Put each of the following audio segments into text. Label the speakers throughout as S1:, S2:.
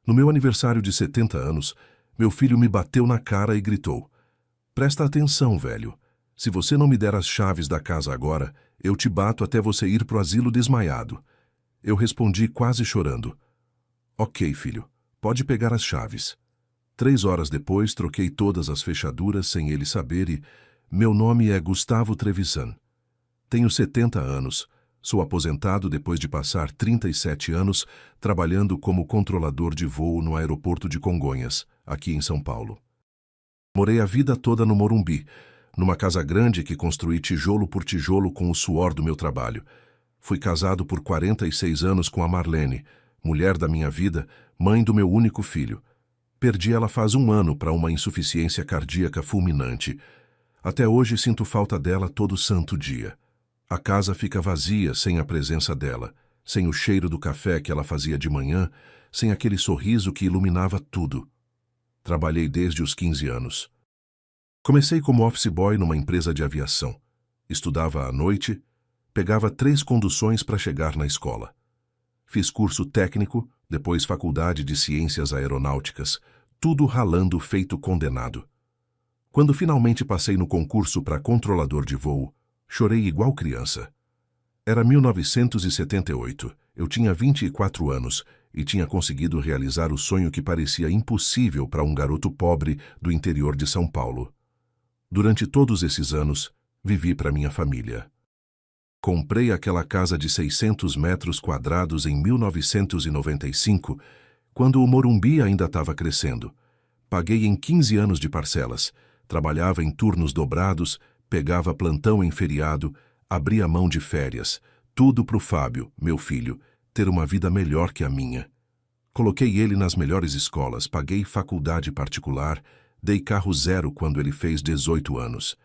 S1: No meu aniversário de 70 anos, meu filho me bateu na cara e gritou: "Presta atenção, velho. Se você não me der as chaves da casa agora, eu te bato até você ir pro asilo desmaiado." Eu respondi quase chorando: "Ok, filho, pode pegar as chaves." 3 horas depois, troquei todas as fechaduras sem ele saber e... Meu nome é Gustavo Trevisan. Tenho 70 anos. Sou aposentado depois de passar 37 anos trabalhando como controlador de voo no aeroporto de Congonhas, aqui em São Paulo. Morei a vida toda no Morumbi, numa casa grande que construí tijolo por tijolo com o suor do meu trabalho. Fui casado por 46 anos com a Marlene, mulher da minha vida, mãe do meu único filho. Perdi ela faz 1 ano para uma insuficiência cardíaca fulminante. Até hoje sinto falta dela todo santo dia. A casa fica vazia sem a presença dela, sem o cheiro do café que ela fazia de manhã, sem aquele sorriso que iluminava tudo. Trabalhei desde os 15 anos. Comecei como office boy numa empresa de aviação. Estudava à noite, pegava 3 conduções para chegar na escola. Fiz curso técnico, depois faculdade de ciências aeronáuticas, tudo ralando feito condenado. Quando finalmente passei no concurso para controlador de voo, chorei igual criança. Era 1978, eu tinha 24 anos e tinha conseguido realizar o sonho que parecia impossível para um garoto pobre do interior de São Paulo. Durante todos esses anos, vivi para minha família. Comprei aquela casa de 600 metros quadrados em 1995, quando o Morumbi ainda estava crescendo. Paguei em 15 anos de parcelas, trabalhava em turnos dobrados, pegava plantão em feriado, abria mão de férias, tudo pro Fábio, meu filho, ter uma vida melhor que a minha. Coloquei ele nas melhores escolas, paguei faculdade particular, dei carro zero quando ele fez 18 anos.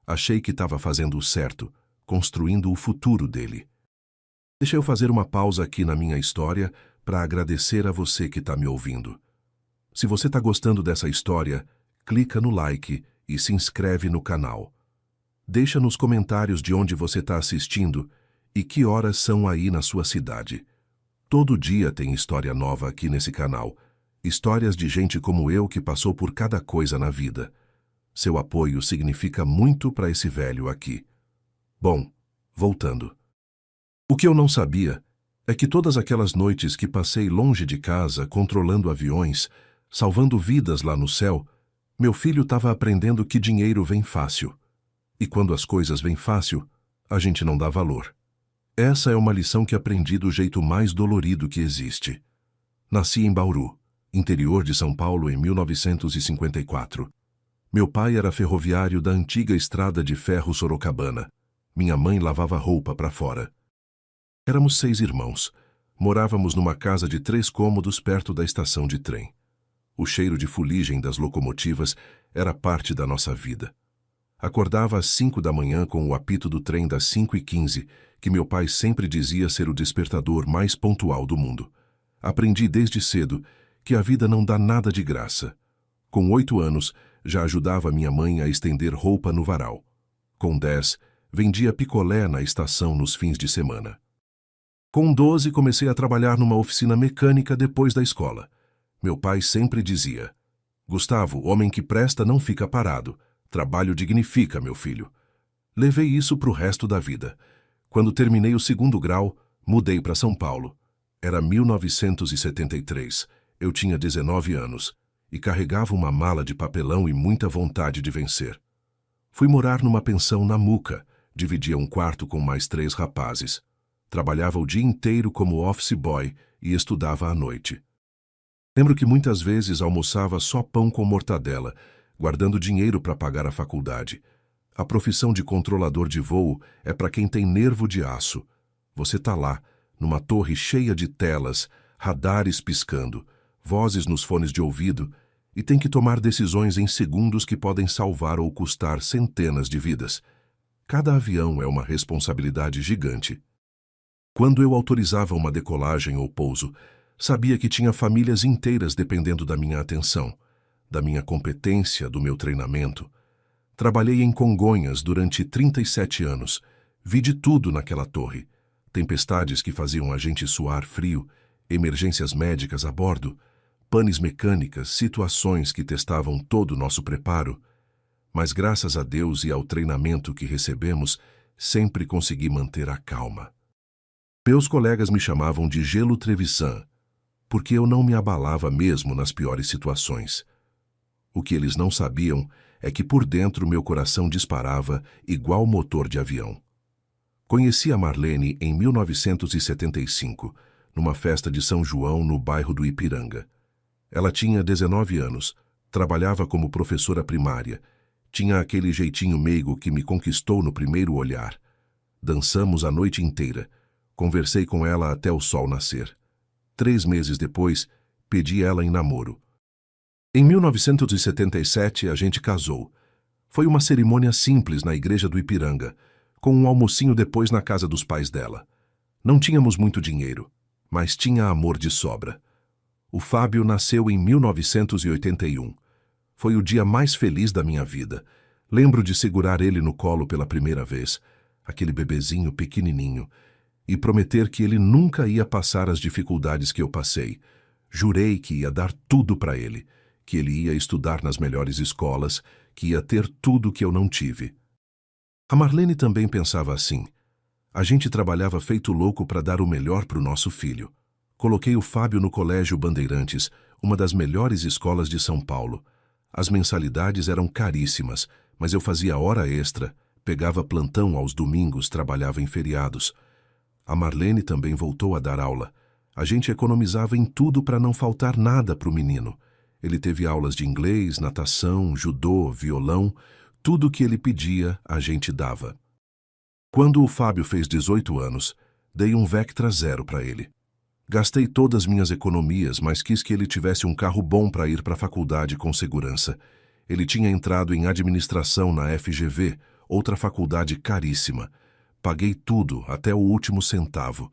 S1: Achei que estava fazendo o certo, construindo o futuro dele. Deixa eu fazer uma pausa aqui na minha história para agradecer a você que está me ouvindo. Se você está gostando dessa história, clica no like e se inscreve no canal. Deixa nos comentários de onde você está assistindo e que horas são aí na sua cidade. Todo dia tem história nova aqui nesse canal. Histórias de gente como eu que passou por cada coisa na vida. Seu apoio significa muito para esse velho aqui. Bom, voltando. O que eu não sabia é que todas aquelas noites que passei longe de casa, controlando aviões, salvando vidas lá no céu, meu filho estava aprendendo que dinheiro vem fácil. E quando as coisas vêm fácil, a gente não dá valor. Essa é uma lição que aprendi do jeito mais dolorido que existe. Nasci em Bauru, interior de São Paulo, em 1954. Meu pai era ferroviário da antiga estrada de ferro Sorocabana. Minha mãe lavava roupa para fora. Éramos 6 irmãos. Morávamos numa casa de 3 cômodos perto da estação de trem. O cheiro de fuligem das locomotivas era parte da nossa vida. Acordava às 5 da manhã com o apito do trem das 5h15, que meu pai sempre dizia ser o despertador mais pontual do mundo. Aprendi desde cedo que a vida não dá nada de graça. Com 8 anos, já ajudava minha mãe a estender roupa no varal. Com 10, vendia picolé na estação nos fins de semana. Com 12, comecei a trabalhar numa oficina mecânica depois da escola. Meu pai sempre dizia: "Gustavo, homem que presta não fica parado. Trabalho dignifica, meu filho." Levei isso pro resto da vida. Quando terminei o 2º grau, mudei para São Paulo. Era 1973. Eu tinha 19 anos e carregava uma mala de papelão e muita vontade de vencer. Fui morar numa pensão na Muca, dividia um quarto com mais 3 rapazes. Trabalhava o dia inteiro como office boy e estudava à noite. Lembro que muitas vezes almoçava só pão com mortadela, guardando dinheiro para pagar a faculdade. A profissão de controlador de voo é para quem tem nervo de aço. Você está lá, numa torre cheia de telas, radares piscando, vozes nos fones de ouvido, e tem que tomar decisões em segundos que podem salvar ou custar centenas de vidas. Cada avião é uma responsabilidade gigante. Quando eu autorizava uma decolagem ou pouso, sabia que tinha famílias inteiras dependendo da minha atenção, da minha competência, do meu treinamento. Trabalhei em Congonhas durante 37 anos. Vi de tudo naquela torre. Tempestades que faziam a gente suar frio, emergências médicas a bordo, panes mecânicas, situações que testavam todo o nosso preparo, mas graças a Deus e ao treinamento que recebemos, sempre consegui manter a calma. Meus colegas me chamavam de Gelo Trevisan, porque eu não me abalava mesmo nas piores situações. O que eles não sabiam é que por dentro meu coração disparava igual motor de avião. Conheci a Marlene em 1975, numa festa de São João no bairro do Ipiranga. Ela tinha 19 anos, trabalhava como professora primária, tinha aquele jeitinho meigo que me conquistou no primeiro olhar. Dançamos a noite inteira. Conversei com ela até o sol nascer. 3 meses depois, pedi ela em namoro. Em 1977, a gente casou. Foi uma cerimônia simples na igreja do Ipiranga, com um almocinho depois na casa dos pais dela. Não tínhamos muito dinheiro, mas tinha amor de sobra. O Fábio nasceu em 1981. Foi o dia mais feliz da minha vida. Lembro de segurar ele no colo pela primeira vez, aquele bebezinho pequenininho, e prometer que ele nunca ia passar as dificuldades que eu passei. Jurei que ia dar tudo para ele, que ele ia estudar nas melhores escolas, que ia ter tudo que eu não tive. A Marlene também pensava assim. A gente trabalhava feito louco para dar o melhor para o nosso filho. Coloquei o Fábio no Colégio Bandeirantes, uma das melhores escolas de São Paulo. As mensalidades eram caríssimas, mas eu fazia hora extra, pegava plantão aos domingos, trabalhava em feriados. A Marlene também voltou a dar aula. A gente economizava em tudo para não faltar nada para o menino. Ele teve aulas de inglês, natação, judô, violão. Tudo o que ele pedia, a gente dava. Quando o Fábio fez 18 anos, dei um Vectra Zero para ele. Gastei todas minhas economias, mas quis que ele tivesse um carro bom para ir para a faculdade com segurança. Ele tinha entrado em administração na FGV, outra faculdade caríssima. Paguei tudo, até o último centavo.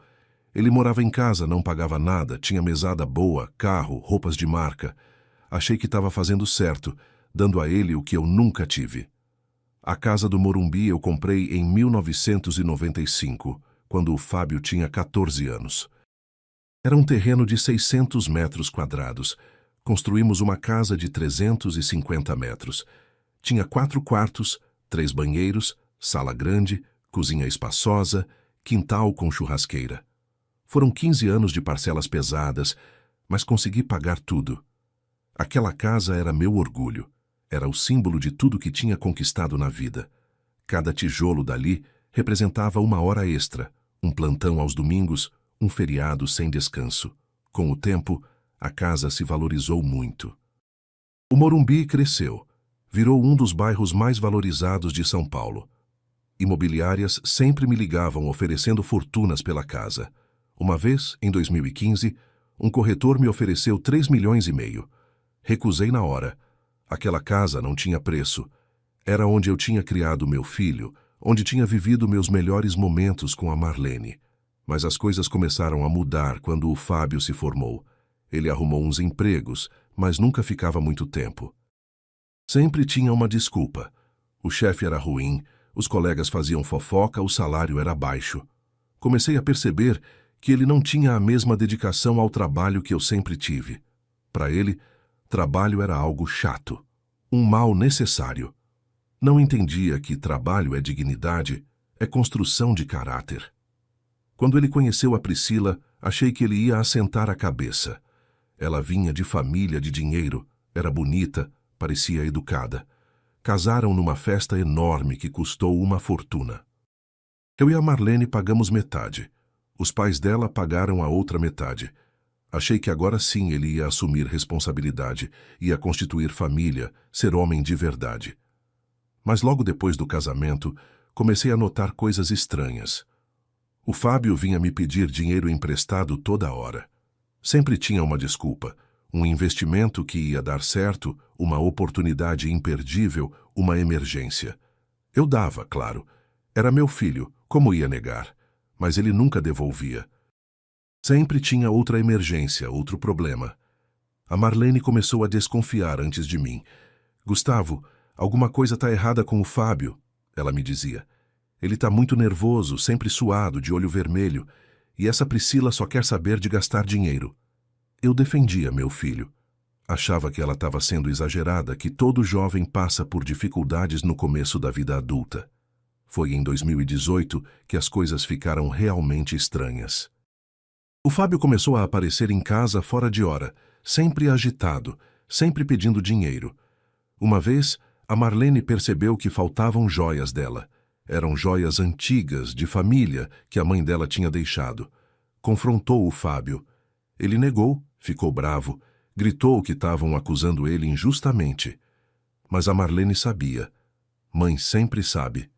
S1: Ele morava em casa, não pagava nada, tinha mesada boa, carro, roupas de marca. Achei que estava fazendo certo, dando a ele o que eu nunca tive. A casa do Morumbi eu comprei em 1995, quando o Fábio tinha 14 anos. Era um terreno de 600 metros quadrados. Construímos uma casa de 350 metros. Tinha 4 quartos, 3 banheiros, sala grande, cozinha espaçosa, quintal com churrasqueira. Foram 15 anos de parcelas pesadas, mas consegui pagar tudo. Aquela casa era meu orgulho. Era o símbolo de tudo que tinha conquistado na vida. Cada tijolo dali representava uma hora extra, um plantão aos domingos, um feriado sem descanso. Com o tempo, a casa se valorizou muito. O Morumbi cresceu. Virou um dos bairros mais valorizados de São Paulo. Imobiliárias sempre me ligavam oferecendo fortunas pela casa. Uma vez, em 2015, um corretor me ofereceu 3,5 milhões. Recusei na hora. Aquela casa não tinha preço. Era onde eu tinha criado meu filho, onde tinha vivido meus melhores momentos com a Marlene. Mas as coisas começaram a mudar quando o Fábio se formou. Ele arrumou uns empregos, mas nunca ficava muito tempo. Sempre tinha uma desculpa. O chefe era ruim, os colegas faziam fofoca, o salário era baixo. Comecei a perceber que ele não tinha a mesma dedicação ao trabalho que eu sempre tive. Para ele, trabalho era algo chato, um mal necessário. Não entendia que trabalho é dignidade, é construção de caráter. Quando ele conheceu a Priscila, achei que ele ia assentar a cabeça. Ela vinha de família de dinheiro, era bonita, parecia educada. Casaram numa festa enorme que custou uma fortuna. Eu e a Marlene pagamos metade. Os pais dela pagaram a outra metade. Achei que agora sim ele ia assumir responsabilidade, ia constituir família, ser homem de verdade. Mas logo depois do casamento, comecei a notar coisas estranhas. O Fábio vinha me pedir dinheiro emprestado toda hora. Sempre tinha uma desculpa, um investimento que ia dar certo, uma oportunidade imperdível, uma emergência. Eu dava, claro. Era meu filho, como ia negar? Mas ele nunca devolvia. Sempre tinha outra emergência, outro problema. A Marlene começou a desconfiar antes de mim. Gustavo, alguma coisa está errada com o Fábio, ela me dizia. Ele está muito nervoso, sempre suado, de olho vermelho, e essa Priscila só quer saber de gastar dinheiro. Eu defendia meu filho. Achava que ela estava sendo exagerada, que todo jovem passa por dificuldades no começo da vida adulta. Foi em 2018 que as coisas ficaram realmente estranhas. O Fábio começou a aparecer em casa fora de hora, sempre agitado, sempre pedindo dinheiro. Uma vez, a Marlene percebeu que faltavam joias dela. Eram joias antigas, de família, que a mãe dela tinha deixado. Confrontou o Fábio. Ele negou, ficou bravo, gritou que estavam acusando ele injustamente. Mas a Marlene sabia. Mãe sempre sabe.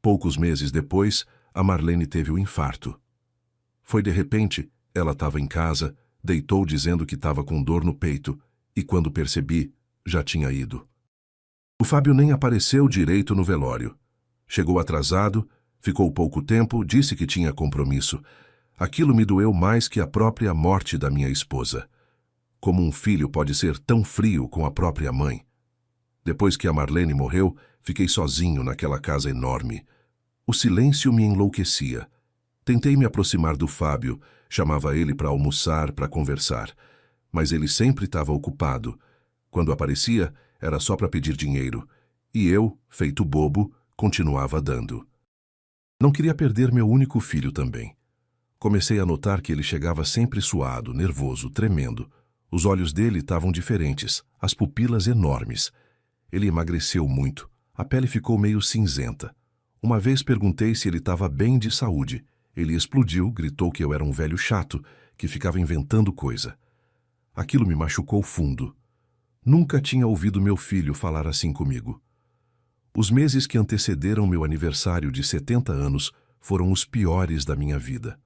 S1: Poucos meses depois, a Marlene teve o infarto. Foi de repente, ela estava em casa, deitou dizendo que estava com dor no peito, e quando percebi, já tinha ido. O Fábio nem apareceu direito no velório. Chegou atrasado, ficou pouco tempo, disse que tinha compromisso. Aquilo me doeu mais que a própria morte da minha esposa. Como um filho pode ser tão frio com a própria mãe? Depois que a Marlene morreu, fiquei sozinho naquela casa enorme. O silêncio me enlouquecia. Tentei me aproximar do Fábio, chamava ele para almoçar, para conversar. Mas ele sempre estava ocupado. Quando aparecia, era só para pedir dinheiro. E eu, feito bobo, continuava dando. Não queria perder meu único filho também. Comecei a notar que ele chegava sempre suado, nervoso, tremendo. Os olhos dele estavam diferentes, as pupilas enormes. Ele emagreceu muito, a pele ficou meio cinzenta. Uma vez perguntei se ele estava bem de saúde. Ele explodiu, gritou que eu era um velho chato, que ficava inventando coisa. Aquilo me machucou fundo. Nunca tinha ouvido meu filho falar assim comigo. Os meses que antecederam meu aniversário de 70 anos foram os piores da minha vida.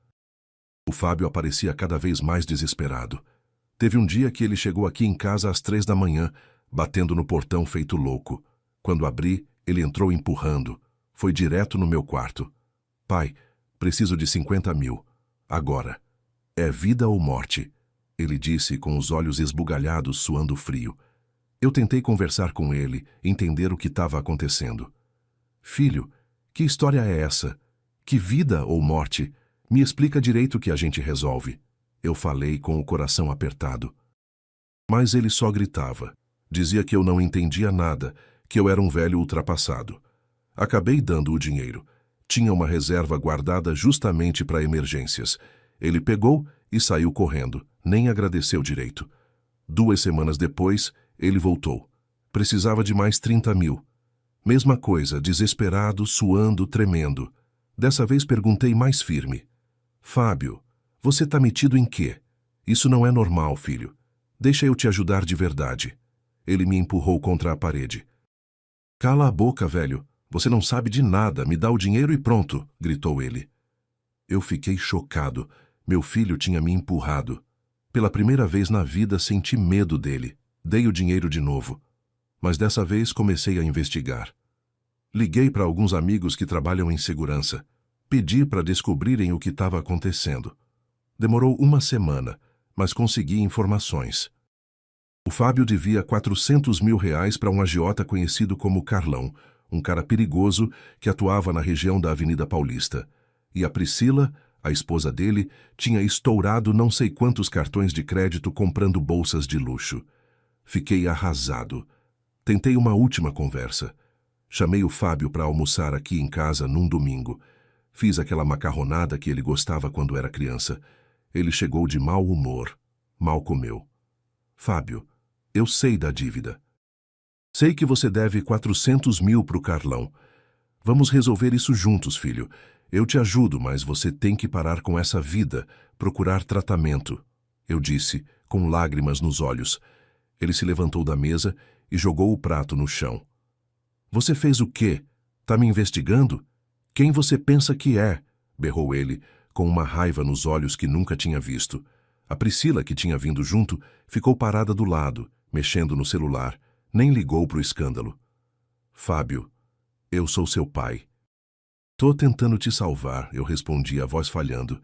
S1: O Fábio aparecia cada vez mais desesperado. Teve um dia que ele chegou aqui em casa às 3 da manhã, batendo no portão feito louco. Quando abri, ele entrou empurrando. Foi direto no meu quarto. Pai, preciso de 50 mil. Agora. É vida ou morte? Ele disse com os olhos esbugalhados, suando frio. Eu tentei conversar com ele, entender o que estava acontecendo. Filho, que história é essa? Que vida ou morte? Me explica direito que a gente resolve. Eu falei com o coração apertado. Mas ele só gritava. Dizia que eu não entendia nada, que eu era um velho ultrapassado. Acabei dando o dinheiro. Tinha uma reserva guardada justamente para emergências. Ele pegou e saiu correndo, nem agradeceu direito. 2 semanas depois, ele voltou. Precisava de mais 30 mil. Mesma coisa, desesperado, suando, tremendo. Dessa vez perguntei mais firme. Fábio, você tá metido em quê? Isso não é normal, filho. Deixa eu te ajudar de verdade. Ele me empurrou contra a parede. Cala a boca, velho. Você não sabe de nada, me dá o dinheiro e pronto, gritou ele. Eu fiquei chocado. Meu filho tinha me empurrado. Pela primeira vez na vida senti medo dele. Dei o dinheiro de novo. Mas dessa vez comecei a investigar. Liguei para alguns amigos que trabalham em segurança. Pedi para descobrirem o que estava acontecendo. Demorou 1 semana, mas consegui informações. O Fábio devia 400 mil reais para um agiota conhecido como Carlão, um cara perigoso que atuava na região da Avenida Paulista. E a Priscila, a esposa dele, tinha estourado não sei quantos cartões de crédito comprando bolsas de luxo. Fiquei arrasado. Tentei uma última conversa. Chamei o Fábio para almoçar aqui em casa num domingo. Fiz aquela macarronada que ele gostava quando era criança. Ele chegou de mau humor. Mal comeu. Fábio, eu sei da dívida. Sei que você deve 400 mil para o Carlão. Vamos resolver isso juntos, filho. Eu te ajudo, mas você tem que parar com essa vida, procurar tratamento. Eu disse, com lágrimas nos olhos. Ele se levantou da mesa e jogou o prato no chão. Você fez o quê? Tá me investigando? Quem você pensa que é? Berrou ele, com uma raiva nos olhos que nunca tinha visto. A Priscila, que tinha vindo junto, ficou parada do lado, mexendo no celular. Nem ligou para o escândalo. Fábio, eu sou seu pai. Tô tentando te salvar, eu respondi, a voz falhando.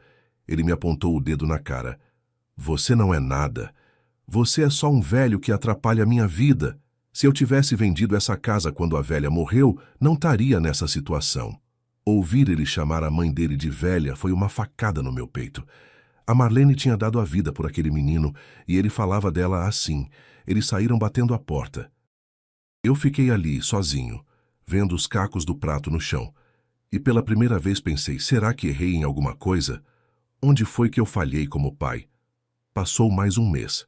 S1: Ele me apontou o dedo na cara. Você não é nada. Você é só um velho que atrapalha a minha vida. Se eu tivesse vendido essa casa quando a velha morreu, não estaria nessa situação. Ouvir ele chamar a mãe dele de velha foi uma facada no meu peito. A Marlene tinha dado a vida por aquele menino e ele falava dela assim. Eles saíram batendo a porta. Eu fiquei ali, sozinho, vendo os cacos do prato no chão. E pela primeira vez pensei, será que errei em alguma coisa? Onde foi que eu falhei como pai? Passou mais um mês.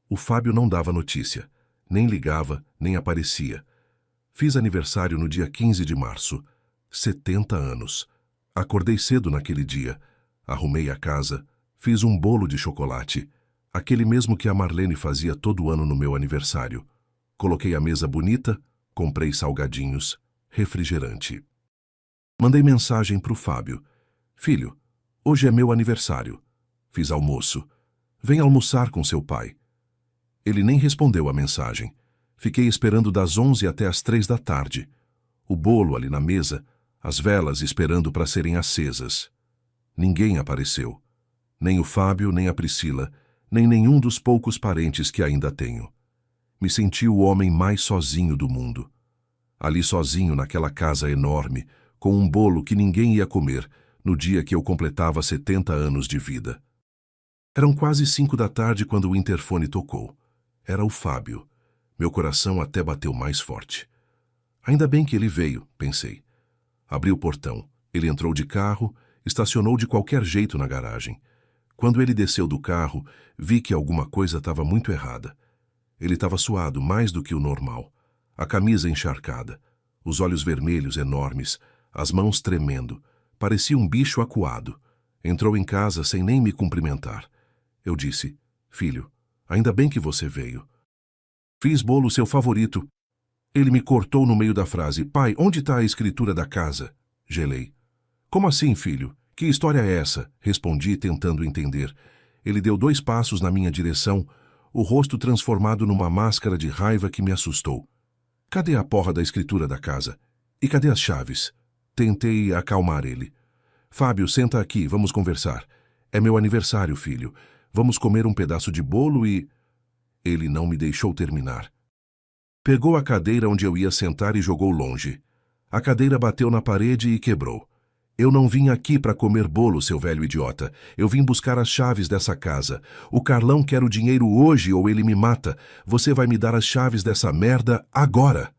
S1: O Fábio não dava notícia. Nem ligava, nem aparecia. Fiz aniversário no dia 15 de março. 70 anos. Acordei cedo naquele dia. Arrumei a casa. Fiz um bolo de chocolate. Aquele mesmo que a Marlene fazia todo ano no meu aniversário. Coloquei a mesa bonita, comprei salgadinhos, refrigerante. Mandei mensagem para o Fábio. Filho, hoje é meu aniversário. Fiz almoço. Vem almoçar com seu pai. Ele nem respondeu a mensagem. Fiquei esperando das 11 até as 3 da tarde. O bolo ali na mesa, as velas esperando para serem acesas. Ninguém apareceu. Nem o Fábio, nem a Priscila, nem nenhum dos poucos parentes que ainda tenho. Me senti o homem mais sozinho do mundo. Ali sozinho naquela casa enorme, com um bolo que ninguém ia comer no dia que eu completava 70 anos de vida. Eram quase 5 da tarde quando o interfone tocou. Era o Fábio. Meu coração até bateu mais forte. Ainda bem que ele veio, pensei. Abri o portão. Ele entrou de carro, estacionou de qualquer jeito na garagem. Quando ele desceu do carro, vi que alguma coisa estava muito errada. Ele estava suado mais do que o normal. A camisa encharcada, os olhos vermelhos enormes, as mãos tremendo. Parecia um bicho acuado. Entrou em casa sem nem me cumprimentar. Eu disse, filho, ainda bem que você veio. Fiz bolo seu favorito. Ele me cortou no meio da frase. Pai, onde está a escritura da casa? Gelei. Como assim, filho? Que história é essa? Respondi, tentando entender. Ele deu 2 passos na minha direção, o rosto transformado numa máscara de raiva que me assustou. Cadê a porra da escritura da casa? E cadê as chaves? Tentei acalmar ele. Fábio, senta aqui, vamos conversar. É meu aniversário, filho. Vamos comer um pedaço de bolo e... Ele não me deixou terminar. Pegou a cadeira onde eu ia sentar e jogou longe. A cadeira bateu na parede e quebrou. Eu não vim aqui para comer bolo, seu velho idiota. Eu vim buscar as chaves dessa casa. O Carlão quer o dinheiro hoje ou ele me mata. Você vai me dar as chaves dessa merda agora.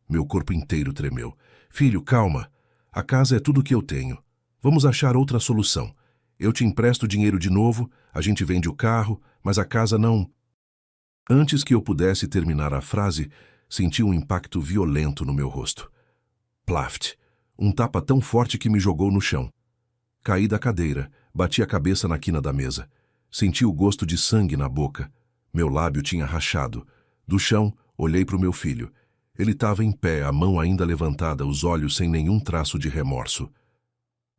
S1: Meu corpo inteiro tremeu. Filho, calma. A casa é tudo que eu tenho. Vamos achar outra solução. Eu te empresto dinheiro de novo, a gente vende o carro, mas a casa não... Antes que eu pudesse terminar a frase, senti um impacto violento no meu rosto. Plaft! Um tapa tão forte que me jogou no chão. Caí da cadeira, bati a cabeça na quina da mesa. Senti o gosto de sangue na boca. Meu lábio tinha rachado. Do chão, olhei para o meu filho. Ele estava em pé, a mão ainda levantada, os olhos sem nenhum traço de remorso.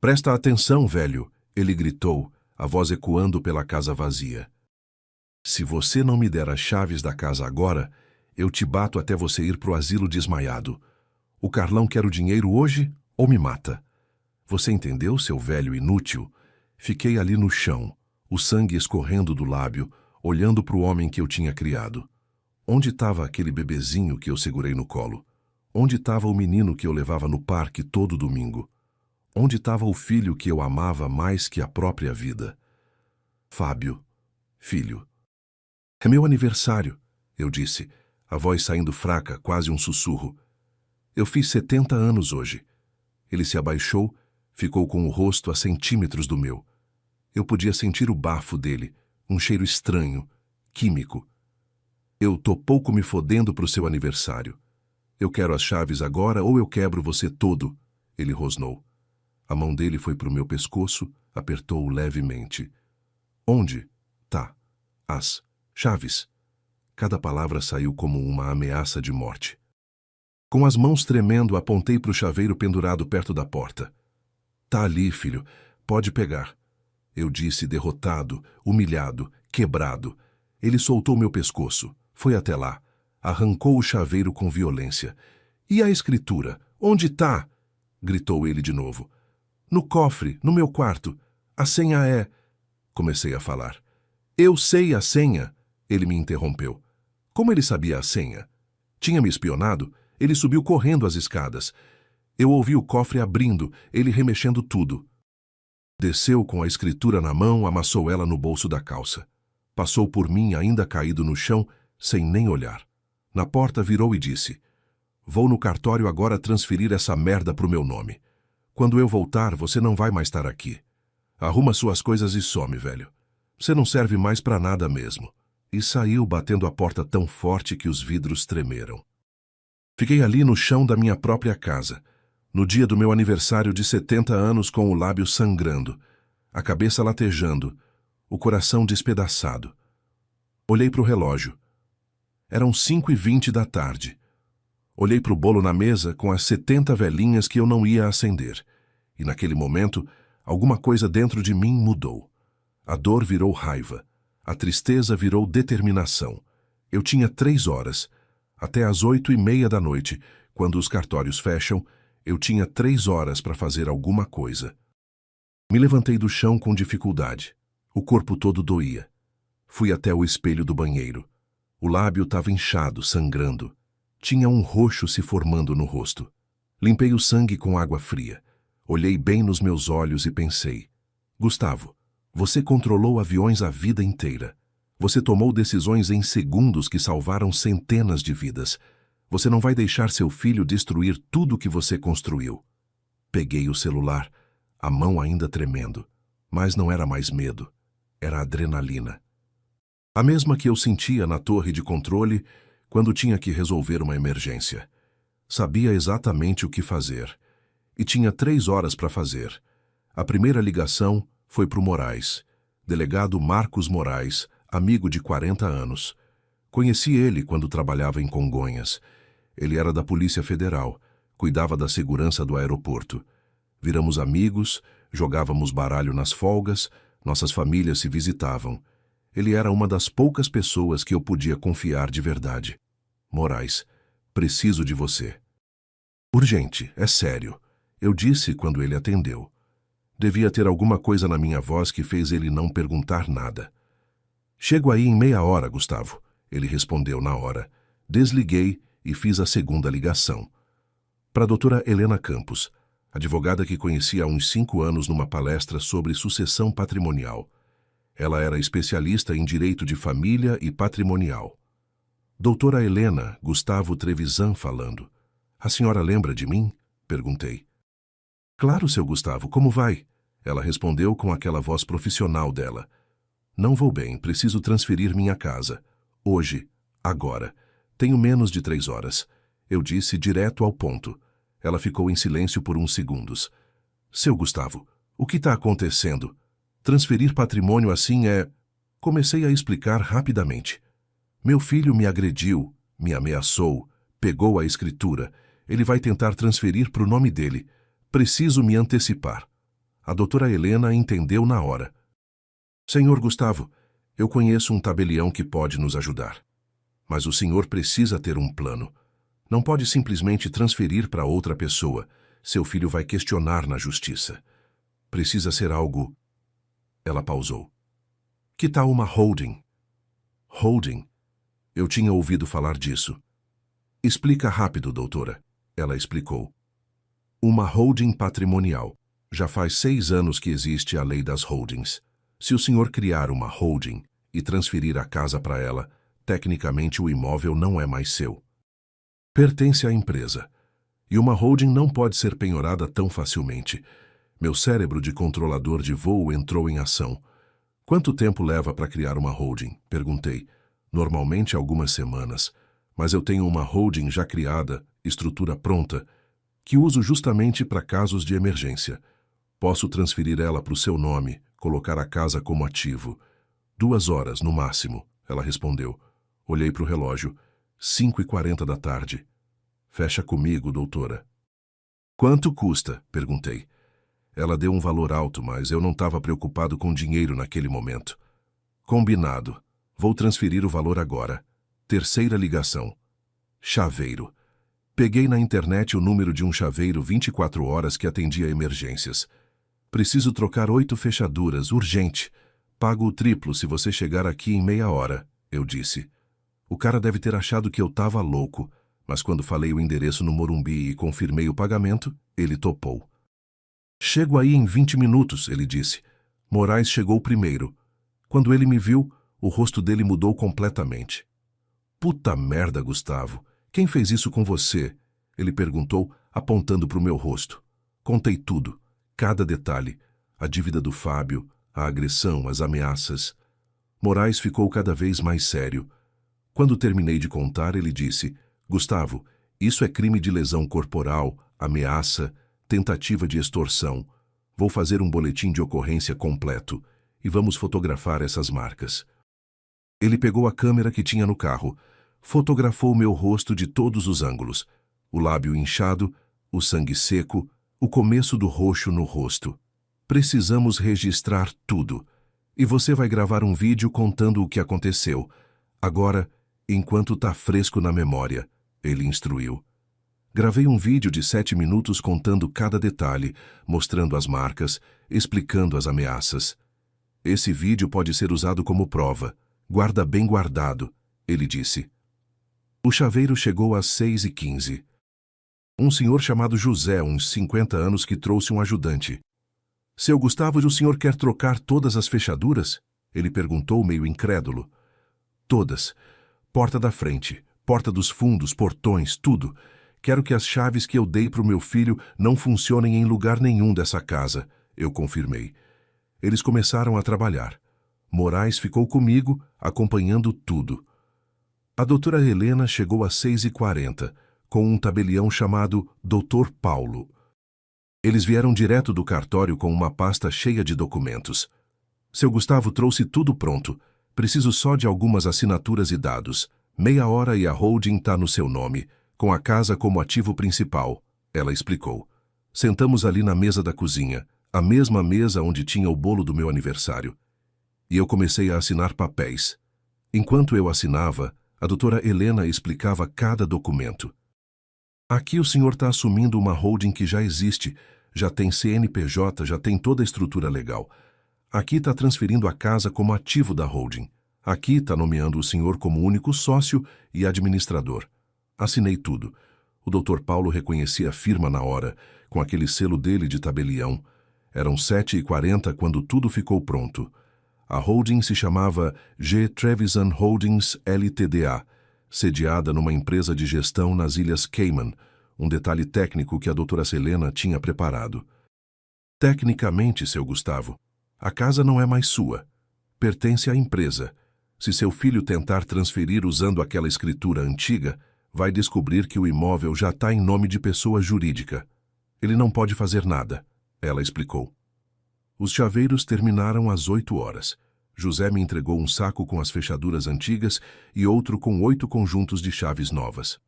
S1: Presta atenção, velho! Ele gritou, a voz ecoando pela casa vazia. Se você não me der as chaves da casa agora, eu te bato até você ir pro asilo desmaiado. O Carlão quer o dinheiro hoje ou me mata. Você entendeu, seu velho inútil? Fiquei ali no chão, o sangue escorrendo do lábio, olhando para o homem que eu tinha criado. Onde estava aquele bebezinho que eu segurei no colo? Onde estava o menino que eu levava no parque todo domingo? Onde estava o filho que eu amava mais que a própria vida? Fábio, filho. É meu aniversário, eu disse, a voz saindo fraca, quase um sussurro. Eu fiz 70 anos hoje. Ele se abaixou, ficou com o rosto a centímetros do meu. Eu podia sentir o bafo dele, um cheiro estranho, químico. Eu tô pouco me fodendo pro seu aniversário. Eu quero as chaves agora ou eu quebro você todo, ele rosnou. A mão dele foi pro meu pescoço, apertou-o levemente. Onde? Tá. As chaves. Cada palavra saiu como uma ameaça de morte. Com as mãos tremendo, apontei para o chaveiro pendurado perto da porta. Tá ali, filho. Pode pegar. Eu disse, derrotado, humilhado, quebrado. Ele soltou meu pescoço. Foi até lá. Arrancou o chaveiro com violência. E a escritura? Onde tá? Gritou ele de novo. No cofre, no meu quarto. A senha é... Comecei a falar. Eu sei a senha. Ele me interrompeu. Como ele sabia a senha? Tinha me espionado? Ele subiu correndo as escadas. Eu ouvi o cofre abrindo, ele remexendo tudo. Desceu com a escritura na mão, amassou ela no bolso da calça. Passou por mim, ainda caído no chão, sem nem olhar. Na porta virou e disse: "Vou no cartório agora transferir essa merda pro meu nome. Quando eu voltar, você não vai mais estar aqui. Arruma suas coisas e some, velho. Você não serve mais pra nada mesmo." E saiu batendo a porta tão forte que os vidros tremeram. Fiquei ali no chão da minha própria casa, no dia do meu aniversário de 70 anos, com o lábio sangrando, a cabeça latejando, o coração despedaçado. Olhei para o relógio. Eram 5h20 da tarde. Olhei para o bolo na mesa com as 70 velinhas que eu não ia acender. E naquele momento, alguma coisa dentro de mim mudou. A dor virou raiva. A tristeza virou determinação. Eu tinha 3 horas. Até às 8h30 da noite, quando os cartórios fecham, eu tinha 3 horas para fazer alguma coisa. Me levantei do chão com dificuldade. O corpo todo doía. Fui até o espelho do banheiro. O lábio estava inchado, sangrando. Tinha um roxo se formando no rosto. Limpei o sangue com água fria. Olhei bem nos meus olhos e pensei: Gustavo, você controlou aviões a vida inteira. Você tomou decisões em segundos que salvaram centenas de vidas. Você não vai deixar seu filho destruir tudo que você construiu. Peguei o celular, a mão ainda tremendo. Mas não era mais medo, era adrenalina. A mesma que eu sentia na torre de controle quando tinha que resolver uma emergência. Sabia exatamente o que fazer. E tinha 3 horas para fazer. A primeira ligação foi para o Moraes, delegado Marcos Moraes, amigo de 40 anos. Conheci ele quando trabalhava em Congonhas. Ele era da Polícia Federal, cuidava da segurança do aeroporto. Viramos amigos, jogávamos baralho nas folgas, nossas famílias se visitavam. Ele era uma das poucas pessoas que eu podia confiar de verdade. Moraes, preciso de você. Urgente, é sério, eu disse quando ele atendeu. Devia ter alguma coisa na minha voz que fez ele não perguntar nada. Chego aí em meia hora, Gustavo, ele respondeu na hora. Desliguei e fiz a segunda ligação. Para a doutora Helena Campos, advogada que conheci há uns 5 anos numa palestra sobre sucessão patrimonial. Ela era especialista em direito de família e patrimonial. Doutora Helena, Gustavo Trevisan falando. A senhora lembra de mim? Perguntei. Claro, seu Gustavo, como vai? Ela respondeu com aquela voz profissional dela. Não vou bem, preciso transferir minha casa. Hoje, agora. Tenho menos de 3 horas. Eu disse direto ao ponto. Ela ficou em silêncio por uns segundos. Seu Gustavo, o que está acontecendo? Transferir patrimônio assim é... Comecei a explicar rapidamente. Meu filho me agrediu, me ameaçou, pegou a escritura. Ele vai tentar transferir para o nome dele. Preciso me antecipar. A doutora Helena entendeu na hora. Senhor Gustavo, eu conheço um tabelião que pode nos ajudar. Mas o senhor precisa ter um plano. Não pode simplesmente transferir para outra pessoa. Seu filho vai questionar na justiça. Precisa ser algo... Ela pausou. Que tal uma holding? Holding? Eu tinha ouvido falar disso. Explica rápido, doutora. Ela explicou. Uma holding patrimonial. Já faz 6 anos que existe a lei das holdings. Se o senhor criar uma holding e transferir a casa para ela, tecnicamente o imóvel não é mais seu. Pertence à empresa. E uma holding não pode ser penhorada tão facilmente. Meu cérebro de controlador de voo entrou em ação. Quanto tempo leva para criar uma holding? Perguntei. Normalmente algumas semanas. Mas eu tenho uma holding já criada, estrutura pronta, que uso justamente para casos de emergência. Posso transferir ela para o seu nome, colocar a casa como ativo. 2 horas, no máximo, ela respondeu. Olhei para o relógio. 5h40 da tarde. Fecha comigo, doutora. Quanto custa? Perguntei. Ela deu um valor alto, mas eu não estava preocupado com dinheiro naquele momento. Combinado. Vou transferir o valor agora. 3ª ligação. Chaveiro. Peguei na internet o número de um chaveiro 24 horas que atendia emergências. Preciso trocar 8 fechaduras, urgente. Pago o triplo se você chegar aqui em meia hora, eu disse. O cara deve ter achado que eu estava louco, mas quando falei o endereço no Morumbi e confirmei o pagamento, ele topou. Chego aí em 20 minutos, ele disse. Moraes chegou primeiro. Quando ele me viu, o rosto dele mudou completamente. Puta merda, Gustavo. Quem fez isso com você? Ele perguntou, apontando para o meu rosto. Contei tudo, cada detalhe. A dívida do Fábio, a agressão, as ameaças. Moraes ficou cada vez mais sério. Quando terminei de contar, ele disse, Gustavo, isso é crime de lesão corporal, ameaça, tentativa de extorsão. Vou fazer um boletim de ocorrência completo e vamos fotografar essas marcas. Ele pegou a câmera que tinha no carro, fotografou meu rosto de todos os ângulos, o lábio inchado, o sangue seco, o começo do roxo no rosto. Precisamos registrar tudo. E você vai gravar um vídeo contando o que aconteceu. Agora, enquanto tá fresco na memória, ele instruiu. Gravei um vídeo de 7 minutos contando cada detalhe, mostrando as marcas, explicando as ameaças. Esse vídeo pode ser usado como prova. Guarda bem guardado, ele disse. O chaveiro chegou às 6h15. Um senhor chamado José, uns 50 anos, que trouxe um ajudante. Seu Gustavo, o senhor quer trocar todas as fechaduras? Ele perguntou, meio incrédulo. Todas. Porta da frente, porta dos fundos, portões, tudo. Quero que as chaves que eu dei para o meu filho não funcionem em lugar nenhum dessa casa, eu confirmei. Eles começaram a trabalhar. Moraes ficou comigo, acompanhando tudo. A doutora Helena chegou às 6h40, com um tabelião chamado Dr. Paulo. Eles vieram direto do cartório com uma pasta cheia de documentos. Seu Gustavo trouxe tudo pronto. Preciso só de algumas assinaturas e dados. Meia hora e a holding está no seu nome, com a casa como ativo principal, ela explicou. Sentamos ali na mesa da cozinha, a mesma mesa onde tinha o bolo do meu aniversário. E eu comecei a assinar papéis. Enquanto eu assinava, a doutora Helena explicava cada documento. Aqui o senhor está assumindo uma holding que já existe, já tem CNPJ, já tem toda a estrutura legal. Aqui está transferindo a casa como ativo da holding. Aqui está nomeando o senhor como único sócio e administrador. Assinei tudo. O Dr. Paulo reconhecia a firma na hora, com aquele selo dele de tabelião. Eram 7h40 quando tudo ficou pronto. A holding se chamava G. Trevisan Holdings Ltda., sediada numa empresa de gestão nas Ilhas Cayman, um detalhe técnico que a doutora Helena tinha preparado. Tecnicamente, seu Gustavo, a casa não é mais sua. Pertence à empresa. Se seu filho tentar transferir usando aquela escritura antiga, vai descobrir que o imóvel já está em nome de pessoa jurídica. Ele não pode fazer nada, ela explicou. Os chaveiros terminaram às 8h. José me entregou um saco com as fechaduras antigas e outro com 8 conjuntos de chaves novas.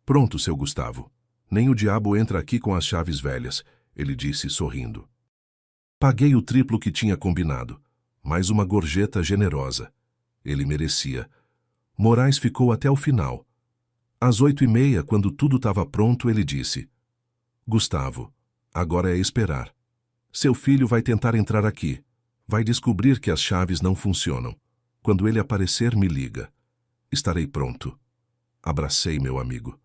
S1: Pronto, seu Gustavo. Nem o diabo entra aqui com as chaves velhas, ele disse sorrindo. Paguei o triplo que tinha combinado, mais uma gorjeta generosa. Ele merecia. Moraes ficou até o final. Às 8h30, quando tudo estava pronto, ele disse: Gustavo, agora é esperar. Seu filho vai tentar entrar aqui. Vai descobrir que as chaves não funcionam. Quando ele aparecer, me liga. Estarei pronto. Abracei meu amigo.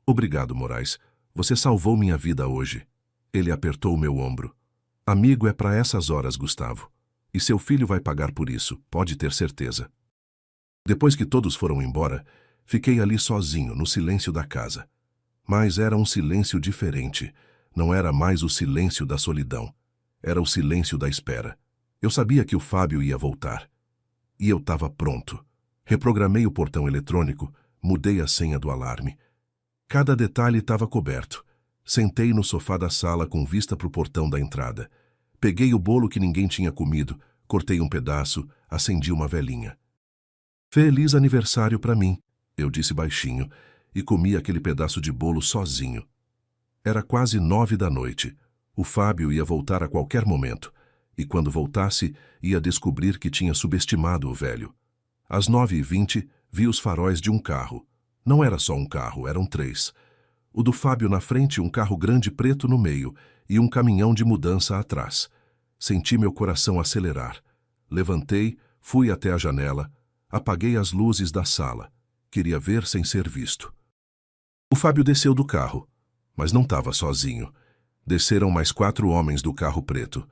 S1: Obrigado, Moraes. Você salvou minha vida hoje. Ele apertou meu ombro. Amigo é para essas horas, Gustavo. E seu filho vai pagar por isso, pode ter certeza. Depois que todos foram embora, fiquei ali sozinho, no silêncio da casa. Mas era um silêncio diferente. Não era mais o silêncio da solidão. Era o silêncio da espera. Eu sabia que o Fábio ia voltar. E eu estava pronto. Reprogramei o portão eletrônico, mudei a senha do alarme. Cada detalhe estava coberto. Sentei no sofá da sala com vista para o portão da entrada. Peguei o bolo que ninguém tinha comido, cortei um pedaço, acendi uma velinha. Feliz aniversário para mim, eu disse baixinho, e comi aquele pedaço de bolo sozinho. Era quase 9h. O Fábio ia voltar a qualquer momento, e quando voltasse, ia descobrir que tinha subestimado o velho. Às 9h20, vi os faróis de um carro. Não era só um carro, eram 3. O do Fábio na frente, um carro grande preto no meio, e um caminhão de mudança atrás. Senti meu coração acelerar. Levantei, fui até a janela, apaguei as luzes da sala. Queria ver sem ser visto. O Fábio desceu do carro, mas não estava sozinho. Desceram mais 4 homens do carro preto.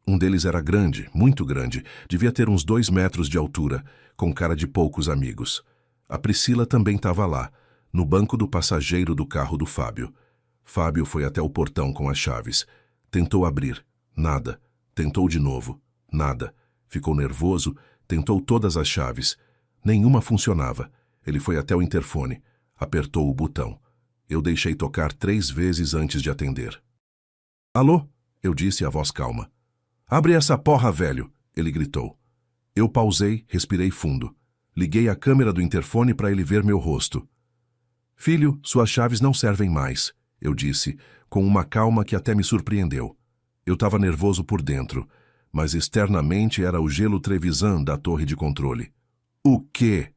S1: Um deles era grande, muito grande, devia ter uns 2 metros de altura, com cara de poucos amigos. A Priscila também estava lá, no banco do passageiro do carro do Fábio. Fábio foi até o portão com as chaves. Tentou abrir. Nada. Tentou de novo. Nada. Ficou nervoso. Tentou todas as chaves. Nenhuma funcionava. Ele foi até o interfone. Apertou o botão. Eu deixei tocar 3 vezes antes de atender. Alô? Eu disse a voz calma. Abre essa porra, velho! Ele gritou. Eu pausei, respirei fundo. Liguei a câmera do interfone para ele ver meu rosto. Filho, suas chaves não servem mais, eu disse, com uma calma que até me surpreendeu. Eu estava nervoso por dentro, mas externamente era o gelo Trevisan da torre de controle. O quê?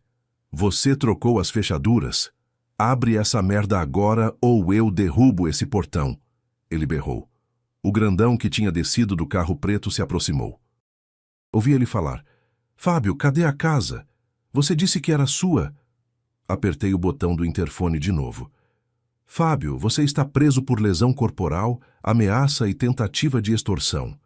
S1: Você trocou as fechaduras? Abre essa merda agora ou eu derrubo esse portão, ele berrou. O grandão que tinha descido do carro preto se aproximou. Ouvi ele falar. Fábio, cadê a casa? Você disse que era sua. Apertei o botão do interfone de novo. Fábio, você está preso por lesão corporal, ameaça e tentativa de extorsão.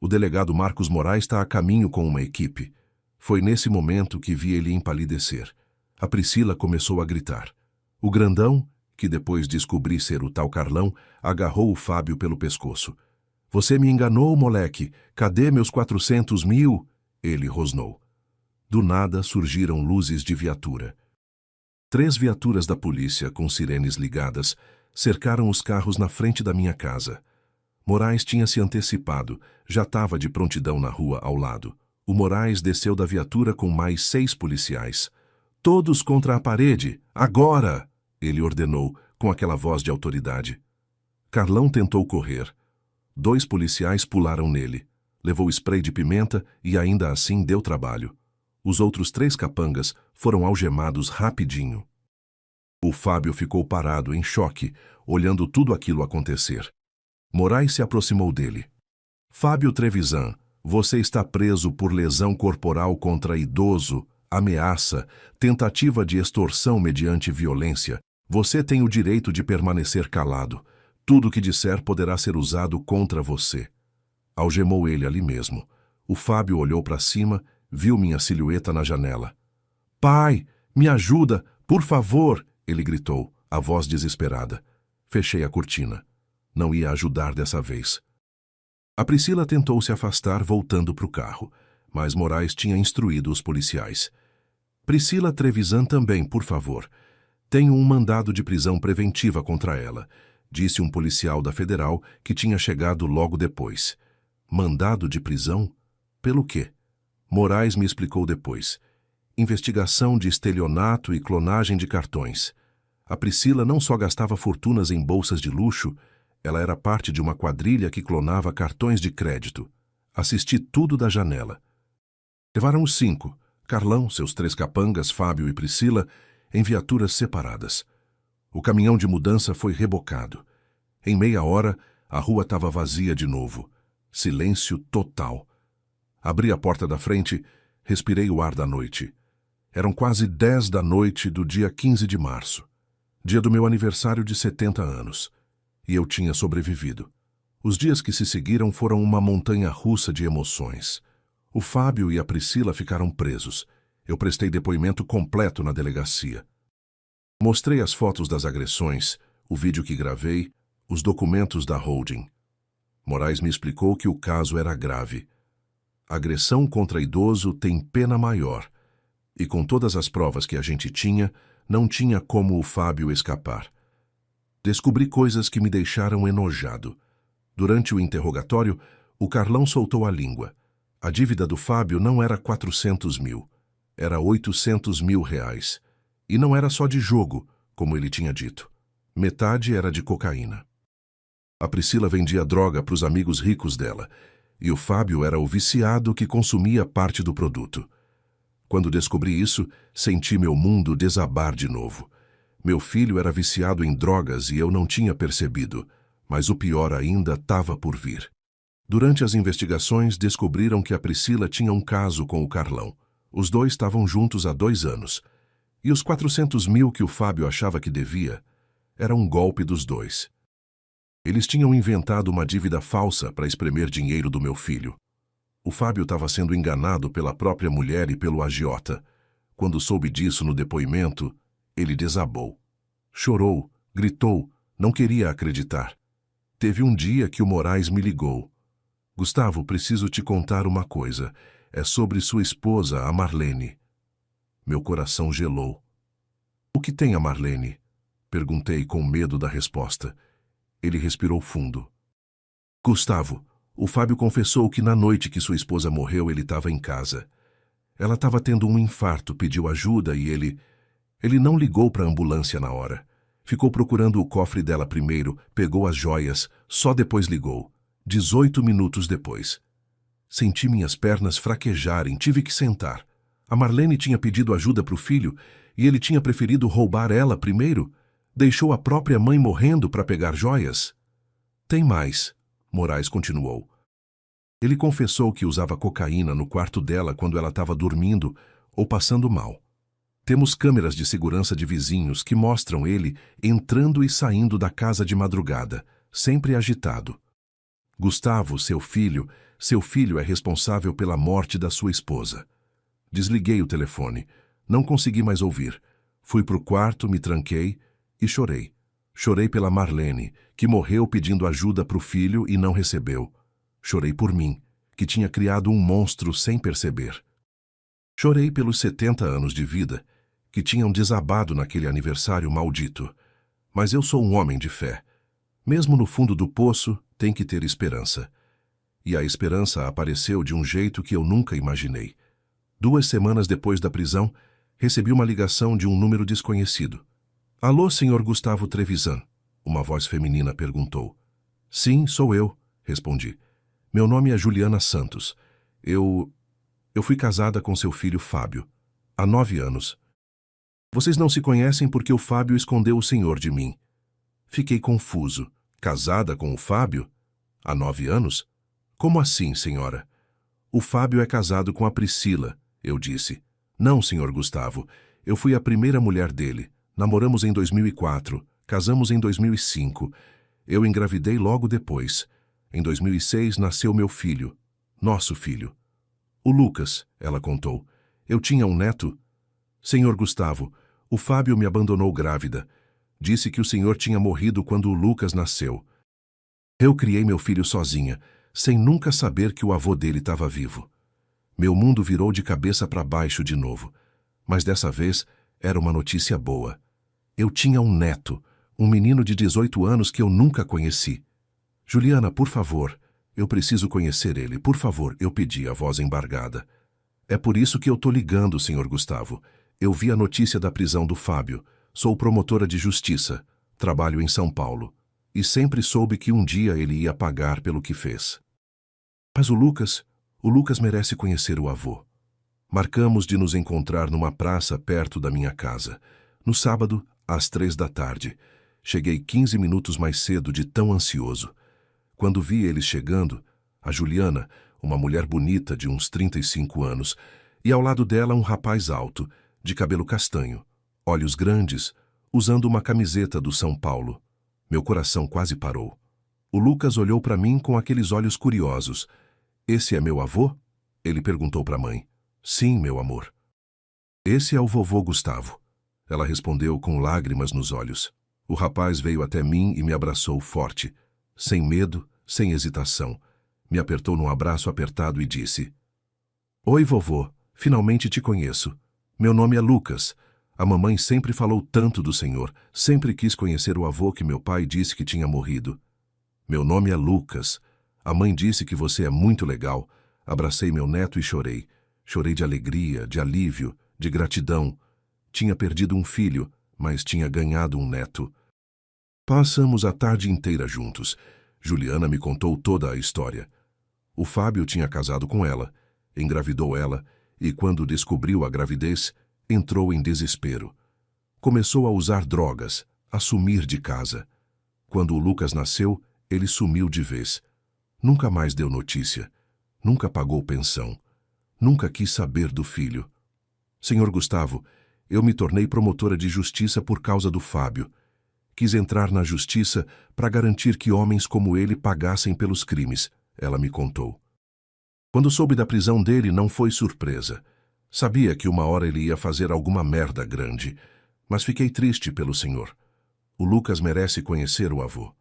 S1: O delegado Marcos Moraes está a caminho com uma equipe. Foi nesse momento que vi ele empalidecer. A Priscila começou a gritar. O grandão, que depois descobri ser o tal Carlão, agarrou o Fábio pelo pescoço. Você me enganou, moleque. Cadê meus 400 mil? Ele rosnou. Do nada surgiram luzes de viatura. 3 viaturas da polícia, com sirenes ligadas, cercaram os carros na frente da minha casa. Moraes tinha se antecipado, já estava de prontidão na rua ao lado. O Moraes desceu da viatura com mais 6 policiais. Todos contra a parede, agora! Ele ordenou, com aquela voz de autoridade. Carlão tentou correr. 2 policiais pularam nele. Levou spray de pimenta e ainda assim deu trabalho. Os outros 3 capangas foram algemados rapidinho. O Fábio ficou parado, em choque, olhando tudo aquilo acontecer. Moraes se aproximou dele. Fábio Trevisan, você está preso por lesão corporal contra idoso, ameaça, tentativa de extorsão mediante violência. Você tem o direito de permanecer calado. Tudo o que disser poderá ser usado contra você. Algemou ele ali mesmo. O Fábio olhou para cima, viu minha silhueta na janela. Pai, me ajuda, por favor, ele gritou, a voz desesperada. Fechei a cortina. Não ia ajudar dessa vez. A Priscila tentou se afastar, voltando para o carro, mas Moraes tinha instruído os policiais. Priscila Trevisan também, por favor. Tenho um mandado de prisão preventiva contra ela, disse um policial da Federal que tinha chegado logo depois. Mandado de prisão? Pelo quê? Moraes me explicou depois. Investigação de estelionato e clonagem de cartões. A Priscila não só gastava fortunas em bolsas de luxo, ela era parte de uma quadrilha que clonava cartões de crédito. Assisti tudo da janela. Levaram os 5, Carlão, seus 3 capangas, Fábio e Priscila, em viaturas separadas. O caminhão de mudança foi rebocado. Em meia hora, a rua estava vazia de novo. Silêncio total. Abri a porta da frente, respirei o ar da noite. Eram quase 10 da noite do dia 15 de março, dia do meu aniversário de 70 anos. E eu tinha sobrevivido. Os dias que se seguiram foram uma montanha-russa de emoções. O Fábio e a Priscila ficaram presos. Eu prestei depoimento completo na delegacia. Mostrei as fotos das agressões, o vídeo que gravei, os documentos da holding. Moraes me explicou que o caso era grave. Agressão contra idoso tem pena maior. E com todas as provas que a gente tinha, não tinha como o Fábio escapar. Descobri coisas que me deixaram enojado. Durante o interrogatório, o Carlão soltou a língua. A dívida do Fábio não era 400 mil, era 800 mil reais. E não era só de jogo, como ele tinha dito. Metade era de cocaína. A Priscila vendia droga para os amigos ricos dela, e o Fábio era o viciado que consumia parte do produto. Quando descobri isso, senti meu mundo desabar de novo. Meu filho era viciado em drogas e eu não tinha percebido, mas o pior ainda estava por vir. Durante as investigações, descobriram que a Priscila tinha um caso com o Carlão. Os 2 estavam juntos há 2 anos. E os 400 mil que o Fábio achava que devia, era um golpe dos 2. Eles tinham inventado uma dívida falsa para espremer dinheiro do meu filho. O Fábio estava sendo enganado pela própria mulher e pelo agiota. Quando soube disso no depoimento, ele desabou. Chorou, gritou, não queria acreditar. Teve um dia que o Moraes me ligou. Gustavo, preciso te contar uma coisa. É sobre sua esposa, a Marlene. Meu coração gelou. O que tem a Marlene? Perguntei com medo da resposta. Ele respirou fundo. Gustavo, o Fábio confessou que na noite que sua esposa morreu ele estava em casa. Ela estava tendo um infarto, pediu ajuda e ele não ligou para a ambulância na hora. Ficou procurando o cofre dela primeiro, pegou as joias, só depois ligou. 18 minutos depois. Senti minhas pernas fraquejarem, tive que sentar. A Marlene tinha pedido ajuda para o filho e ele tinha preferido roubar ela primeiro. Deixou a própria mãe morrendo para pegar joias. Tem mais, Moraes continuou. Ele confessou que usava cocaína no quarto dela quando ela estava dormindo ou passando mal. Temos câmeras de segurança de vizinhos que mostram ele entrando e saindo da casa de madrugada, sempre agitado. Gustavo, seu filho é responsável pela morte da sua esposa. Desliguei o telefone. Não consegui mais ouvir. Fui pro quarto, me tranquei e chorei. Chorei pela Marlene, que morreu pedindo ajuda pro filho e não recebeu. Chorei por mim, que tinha criado um monstro sem perceber. Chorei pelos 70 anos de vida, que tinham desabado naquele aniversário maldito. Mas eu sou um homem de fé. Mesmo no fundo do poço, tem que ter esperança. E a esperança apareceu de um jeito que eu nunca imaginei. 2 semanas depois da prisão, recebi uma ligação de um número desconhecido. Alô, senhor Gustavo Trevisan? Uma voz feminina perguntou. Sim, sou eu, respondi. Meu nome é Juliana Santos. Eu fui casada com seu filho Fábio, há 9 anos. Vocês não se conhecem porque o Fábio escondeu o senhor de mim. Fiquei confuso. Casada com o Fábio? Há 9 anos? Como assim, senhora? O Fábio é casado com a Priscila, eu disse. Não, senhor Gustavo. Eu fui a primeira mulher dele. Namoramos em 2004, casamos em 2005. Eu engravidei logo depois. Em 2006 nasceu meu filho, nosso filho. O Lucas, ela contou. Eu tinha um neto. Senhor Gustavo, o Fábio me abandonou grávida. Disse que o senhor tinha morrido quando o Lucas nasceu. Eu criei meu filho sozinha, sem nunca saber que o avô dele estava vivo. Meu mundo virou de cabeça para baixo de novo. Mas dessa vez era uma notícia boa. Eu tinha um neto, um menino de 18 anos que eu nunca conheci. Juliana, por favor, eu preciso conhecer ele, por favor, eu pedi, a voz embargada. É por isso que eu tô ligando, senhor Gustavo. Eu vi a notícia da prisão do Fábio. Sou promotora de justiça. Trabalho em São Paulo. E sempre soube que um dia ele ia pagar pelo que fez. Mas o Lucas merece conhecer o avô. Marcamos de nos encontrar numa praça perto da minha casa. No sábado, às 3 da tarde. Cheguei 15 minutos mais cedo de tão ansioso. Quando vi eles chegando, a Juliana, uma mulher bonita de uns 35 anos, e ao lado dela um rapaz alto, de cabelo castanho, olhos grandes, usando uma camiseta do São Paulo. Meu coração quase parou. O Lucas olhou para mim com aqueles olhos curiosos. Esse é meu avô? Ele perguntou para a mãe. Sim, meu amor. Esse é o vovô Gustavo. Ela respondeu com lágrimas nos olhos. O rapaz veio até mim e me abraçou forte. Sem medo, sem hesitação. Me apertou num abraço apertado e disse: Oi, vovô, finalmente te conheço. Meu nome é Lucas. A mamãe sempre falou tanto do senhor, sempre quis conhecer o avô que meu pai disse que tinha morrido. Meu nome é Lucas. A mãe disse que você é muito legal. Abracei meu neto e chorei. Chorei de alegria, de alívio, de gratidão. Tinha perdido um filho, mas tinha ganhado um neto. Passamos a tarde inteira juntos. Juliana me contou toda a história. O Fábio tinha casado com ela, engravidou ela e, quando descobriu a gravidez, entrou em desespero. Começou a usar drogas, a sumir de casa. Quando o Lucas nasceu, ele sumiu de vez. Nunca mais deu notícia. Nunca pagou pensão. Nunca quis saber do filho. Senhor Gustavo, eu me tornei promotora de justiça por causa do Fábio. Quis entrar na justiça para garantir que homens como ele pagassem pelos crimes, ela me contou. Quando soube da prisão dele, não foi surpresa. Sabia que uma hora ele ia fazer alguma merda grande, mas fiquei triste pelo senhor. O Lucas merece conhecer o avô.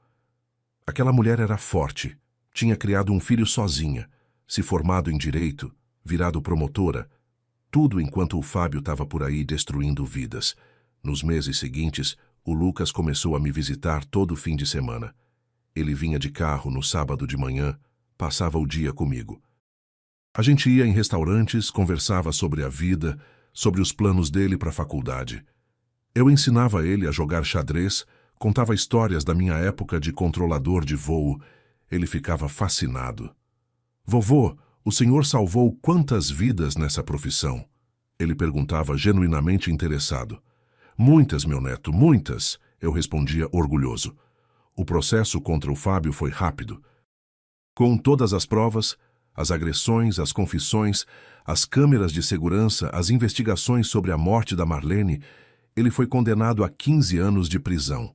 S1: Aquela mulher era forte, tinha criado um filho sozinha, se formado em direito, virado promotora, tudo enquanto o Fábio estava por aí destruindo vidas. Nos meses seguintes, o Lucas começou a me visitar todo fim de semana. Ele vinha de carro no sábado de manhã, passava o dia comigo. A gente ia em restaurantes, conversava sobre a vida, sobre os planos dele para a faculdade. Eu ensinava ele a jogar xadrez, contava histórias da minha época de controlador de voo. Ele ficava fascinado. Vovô, o senhor salvou quantas vidas nessa profissão? Ele perguntava genuinamente interessado. Muitas, meu neto, muitas, eu respondia orgulhoso. O processo contra o Fábio foi rápido. Com todas as provas, as agressões, as confissões, as câmeras de segurança, as investigações sobre a morte da Marlene, ele foi condenado a 15 anos de prisão.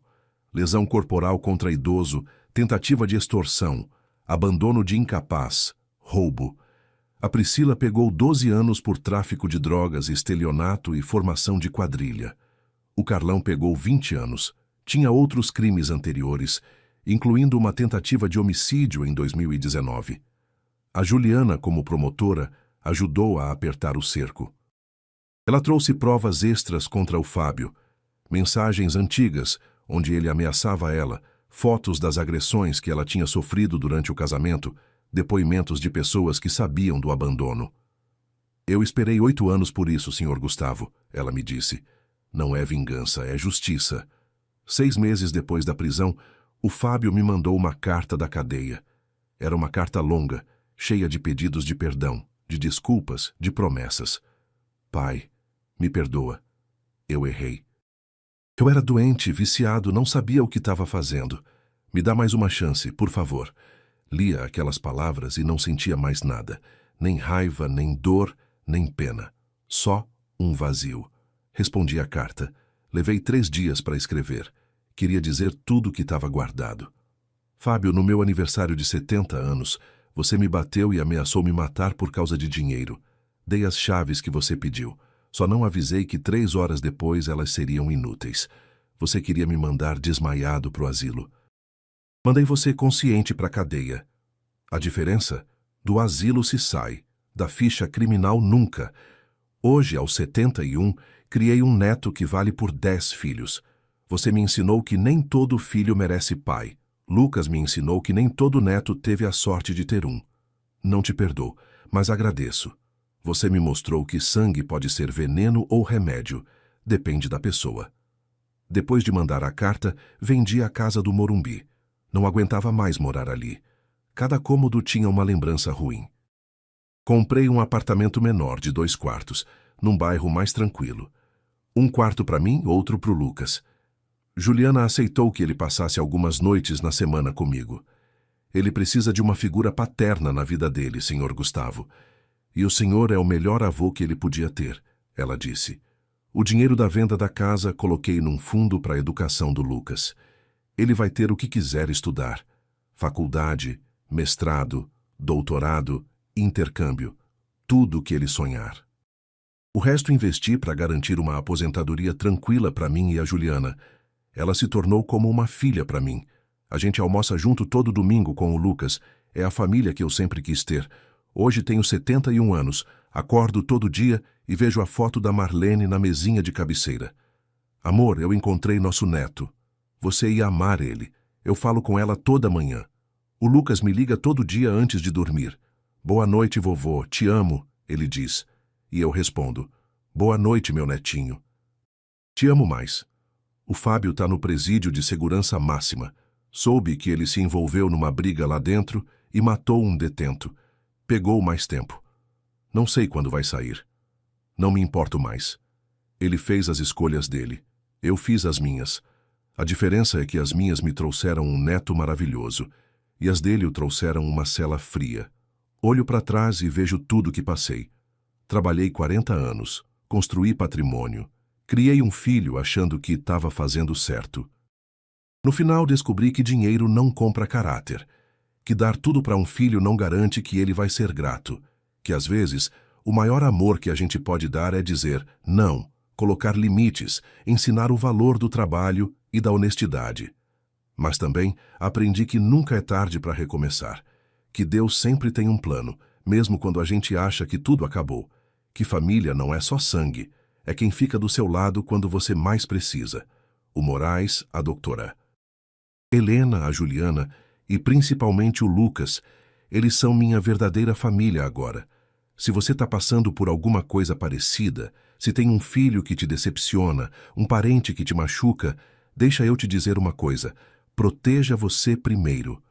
S1: Lesão corporal contra idoso, tentativa de extorsão, abandono de incapaz, roubo. A Priscila pegou 12 anos por tráfico de drogas, estelionato e formação de quadrilha. O Carlão pegou 20 anos. Tinha outros crimes anteriores, incluindo uma tentativa de homicídio em 2019. A Juliana, como promotora, ajudou a apertar o cerco. Ela trouxe provas extras contra o Fábio, mensagens antigas, onde ele ameaçava ela, fotos das agressões que ela tinha sofrido durante o casamento, depoimentos de pessoas que sabiam do abandono. Eu esperei 8 anos por isso, Sr. Gustavo, ela me disse. Não é vingança, é justiça. 6 meses depois da prisão, o Fábio me mandou uma carta da cadeia. Era uma carta longa, cheia de pedidos de perdão, de desculpas, de promessas. Pai, me perdoa. Eu errei. Eu era doente, viciado, não sabia o que estava fazendo. Me dá mais uma chance, por favor. Lia aquelas palavras e não sentia mais nada. Nem raiva, nem dor, nem pena. Só um vazio. Respondi a carta. Levei 3 dias para escrever. Queria dizer tudo o que estava guardado. Fábio, no meu aniversário de 70 anos, você me bateu e ameaçou me matar por causa de dinheiro. Dei as chaves que você pediu. Só não avisei que 3 horas depois elas seriam inúteis. Você queria me mandar desmaiado pro asilo. Mandei você consciente para a cadeia. A diferença? Do asilo se sai. Da ficha criminal nunca. Hoje, aos 71, criei um neto que vale por 10 filhos. Você me ensinou que nem todo filho merece pai. Lucas me ensinou que nem todo neto teve a sorte de ter um. Não te perdoo, mas agradeço. Você me mostrou que sangue pode ser veneno ou remédio. Depende da pessoa. Depois de mandar a carta, vendi a casa do Morumbi. Não aguentava mais morar ali. Cada cômodo tinha uma lembrança ruim. Comprei um apartamento menor de 2 quartos, num bairro mais tranquilo. Um quarto para mim, outro para o Lucas. Juliana aceitou que ele passasse algumas noites na semana comigo. Ele precisa de uma figura paterna na vida dele, Sr. Gustavo. E o senhor é o melhor avô que ele podia ter, ela disse. O dinheiro da venda da casa coloquei num fundo para a educação do Lucas. Ele vai ter o que quiser estudar. Faculdade, mestrado, doutorado, intercâmbio. Tudo o que ele sonhar. O resto investi para garantir uma aposentadoria tranquila para mim e a Juliana. Ela se tornou como uma filha para mim. A gente almoça junto todo domingo com o Lucas. É a família que eu sempre quis ter. Hoje tenho 71 anos, acordo todo dia e vejo a foto da Marlene na mesinha de cabeceira. Amor, eu encontrei nosso neto. Você ia amar ele. Eu falo com ela toda manhã. O Lucas me liga todo dia antes de dormir. Boa noite, vovô, te amo, ele diz. E eu respondo, boa noite, meu netinho. Te amo mais. O Fábio está no presídio de segurança máxima. Soube que ele se envolveu numa briga lá dentro e matou um detento. Pegou mais tempo. Não sei quando vai sair. Não me importo mais. Ele fez as escolhas dele. Eu fiz as minhas. A diferença é que as minhas me trouxeram um neto maravilhoso e as dele o trouxeram uma cela fria. Olho para trás e vejo tudo que passei. Trabalhei 40 anos, construí patrimônio, criei um filho achando que estava fazendo certo. No final, descobri que dinheiro não compra caráter, que dar tudo para um filho não garante que ele vai ser grato, que às vezes o maior amor que a gente pode dar é dizer não, colocar limites, ensinar o valor do trabalho e da honestidade. Mas também aprendi que nunca é tarde para recomeçar, que Deus sempre tem um plano, mesmo quando a gente acha que tudo acabou, que família não é só sangue, é quem fica do seu lado quando você mais precisa. O Moraes, a doutora Helena, a Juliana e principalmente o Lucas, eles são minha verdadeira família agora. Se você está passando por alguma coisa parecida, se tem um filho que te decepciona, um parente que te machuca, deixa eu te dizer uma coisa: proteja você primeiro.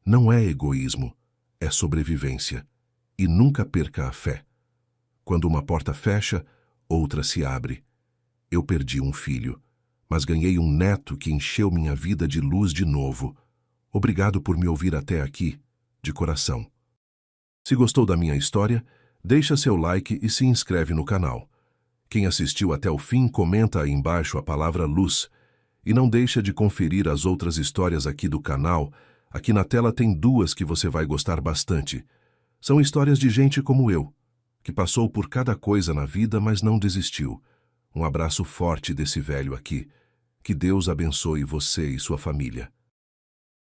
S1: Não é egoísmo, é sobrevivência. E nunca perca a fé. Quando uma porta fecha, outra se abre. Eu perdi um filho, mas ganhei um neto que encheu minha vida de luz de novo. Obrigado por me ouvir até aqui, de coração. Se gostou da minha história, deixa seu like e se inscreve no canal. Quem assistiu até o fim, comenta aí embaixo a palavra luz. E não deixa de conferir as outras histórias aqui do canal. Aqui na tela tem duas que você vai gostar bastante. São histórias de gente como eu, que passou por cada coisa na vida, mas não desistiu. Um abraço forte desse velho aqui. Que Deus abençoe você e sua família.